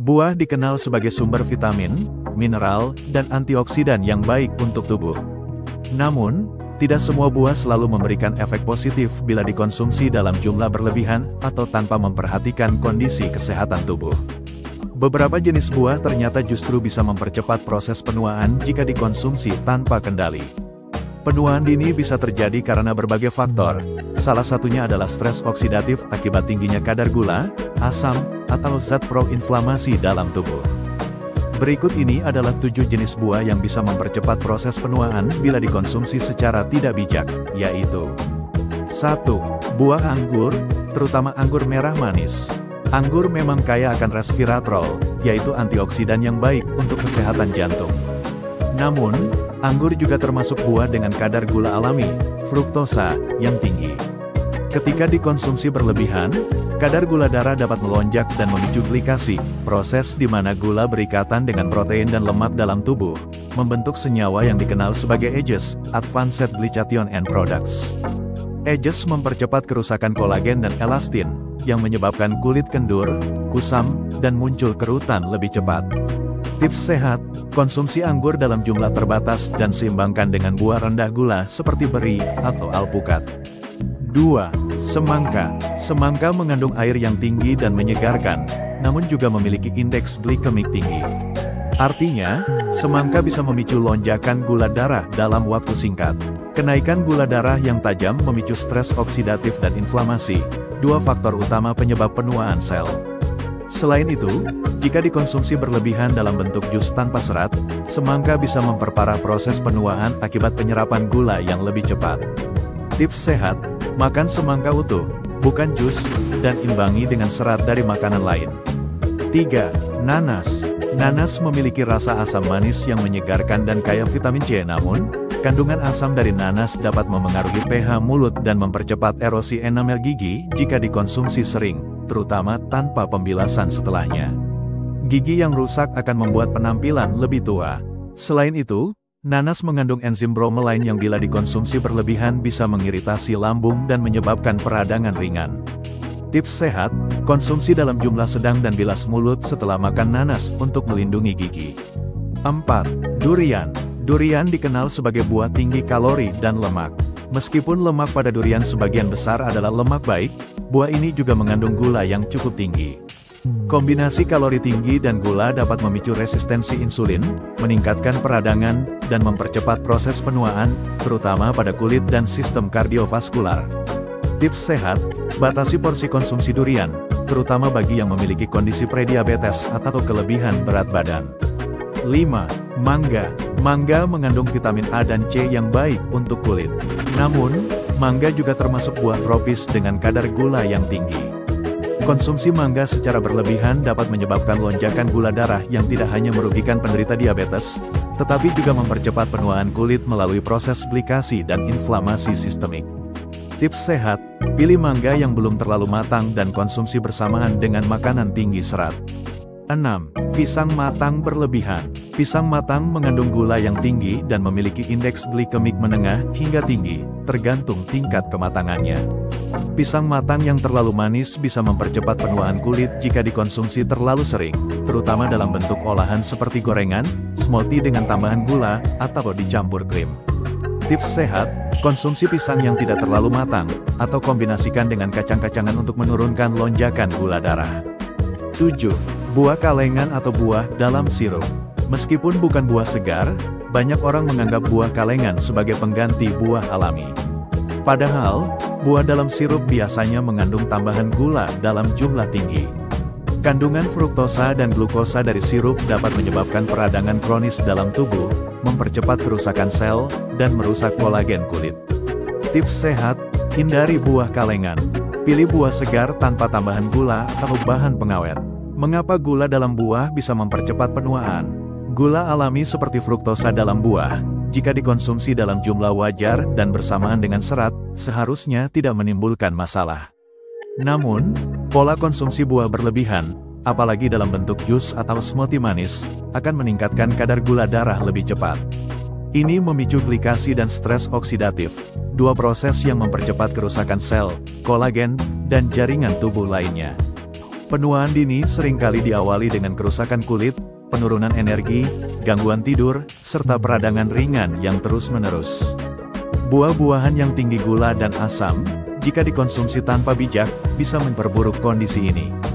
Buah dikenal sebagai sumber vitamin, mineral, dan antioksidan yang baik untuk tubuh. Namun, tidak semua buah selalu memberikan efek positif bila dikonsumsi dalam jumlah berlebihan atau tanpa memperhatikan kondisi kesehatan tubuh. Beberapa jenis buah ternyata justru bisa mempercepat proses penuaan jika dikonsumsi tanpa kendali. Penuaan dini bisa terjadi karena berbagai faktor, salah satunya adalah stres oksidatif akibat tingginya kadar gula, asam, atau zat proinflamasi dalam tubuh. Berikut ini adalah 7 jenis buah yang bisa mempercepat proses penuaan bila dikonsumsi secara tidak bijak, yaitu 1. Buah anggur, terutama anggur merah manis. Anggur memang kaya akan resveratrol, yaitu antioksidan yang baik untuk kesehatan jantung. Namun, anggur juga termasuk buah dengan kadar gula alami, fruktosa, yang tinggi. Ketika dikonsumsi berlebihan, kadar gula darah dapat melonjak dan memicu glikasi, proses di mana gula berikatan dengan protein dan lemak dalam tubuh, membentuk senyawa yang dikenal sebagai AGEs, Advanced Glycation End Products. AGEs mempercepat kerusakan kolagen dan elastin, yang menyebabkan kulit kendur, kusam, dan muncul kerutan lebih cepat. Tips sehat, konsumsi anggur dalam jumlah terbatas dan seimbangkan dengan buah rendah gula seperti beri atau alpukat. 2. Semangka. Semangka mengandung air yang tinggi dan menyegarkan, namun juga memiliki indeks glikemik tinggi. Artinya, semangka bisa memicu lonjakan gula darah dalam waktu singkat. Kenaikan gula darah yang tajam memicu stres oksidatif dan inflamasi, 2 faktor utama penyebab penuaan sel. Selain itu, jika dikonsumsi berlebihan dalam bentuk jus tanpa serat, semangka bisa memperparah proses penuaan akibat penyerapan gula yang lebih cepat. Tips sehat, makan semangka utuh, bukan jus, dan imbangi dengan serat dari makanan lain. 3. Nanas. Nanas memiliki rasa asam manis yang menyegarkan dan kaya vitamin C, namun, kandungan asam dari nanas dapat memengaruhi pH mulut dan mempercepat erosi enamel gigi jika dikonsumsi sering, terutama tanpa pembilasan setelahnya. Gigi yang rusak akan membuat penampilan lebih tua. Selain itu, nanas mengandung enzim bromelain yang bila dikonsumsi berlebihan bisa mengiritasi lambung dan menyebabkan peradangan ringan. Tips sehat, konsumsi dalam jumlah sedang dan bilas mulut setelah makan nanas untuk melindungi gigi. 4. Durian. Durian dikenal sebagai buah tinggi kalori dan lemak. Meskipun lemak pada durian sebagian besar adalah lemak baik, buah ini juga mengandung gula yang cukup tinggi. Kombinasi kalori tinggi dan gula dapat memicu resistensi insulin, meningkatkan peradangan, dan mempercepat proses penuaan, terutama pada kulit dan sistem kardiovaskular. Tips sehat, batasi porsi konsumsi durian, terutama bagi yang memiliki kondisi prediabetes atau kelebihan berat badan. 5. Mangga. Mangga mengandung vitamin A dan C yang baik untuk kulit. Namun, mangga juga termasuk buah tropis dengan kadar gula yang tinggi. Konsumsi mangga secara berlebihan dapat menyebabkan lonjakan gula darah yang tidak hanya merugikan penderita diabetes, tetapi juga mempercepat penuaan kulit melalui proses glikasi dan inflamasi sistemik. Tips sehat, pilih mangga yang belum terlalu matang dan konsumsi bersamaan dengan makanan tinggi serat. 6. Pisang matang berlebihan. Pisang matang mengandung gula yang tinggi dan memiliki indeks glikemik menengah hingga tinggi, tergantung tingkat kematangannya. Pisang matang yang terlalu manis bisa mempercepat penuaan kulit jika dikonsumsi terlalu sering, terutama dalam bentuk olahan seperti gorengan, smoothie dengan tambahan gula, atau dicampur krim. Tips sehat, konsumsi pisang yang tidak terlalu matang, atau kombinasikan dengan kacang-kacangan untuk menurunkan lonjakan gula darah. 7. Buah kalengan atau buah dalam sirup. Meskipun bukan buah segar, banyak orang menganggap buah kalengan sebagai pengganti buah alami. Padahal, buah dalam sirup biasanya mengandung tambahan gula dalam jumlah tinggi. Kandungan fruktosa dan glukosa dari sirup dapat menyebabkan peradangan kronis dalam tubuh, mempercepat kerusakan sel, dan merusak kolagen kulit. Tips sehat, hindari buah kalengan. Pilih buah segar tanpa tambahan gula atau bahan pengawet. Mengapa gula dalam buah bisa mempercepat penuaan? Gula alami seperti fruktosa dalam buah, jika dikonsumsi dalam jumlah wajar dan bersamaan dengan serat, seharusnya tidak menimbulkan masalah. Namun, pola konsumsi buah berlebihan, apalagi dalam bentuk jus atau smoothie manis, akan meningkatkan kadar gula darah lebih cepat. Ini memicu glikasi dan stres oksidatif, 2 proses yang mempercepat kerusakan sel, kolagen, dan jaringan tubuh lainnya. Penuaan dini seringkali diawali dengan kerusakan kulit, penurunan energi, gangguan tidur, serta peradangan ringan yang terus-menerus. Buah-buahan yang tinggi gula dan asam, jika dikonsumsi tanpa bijak, bisa memperburuk kondisi ini.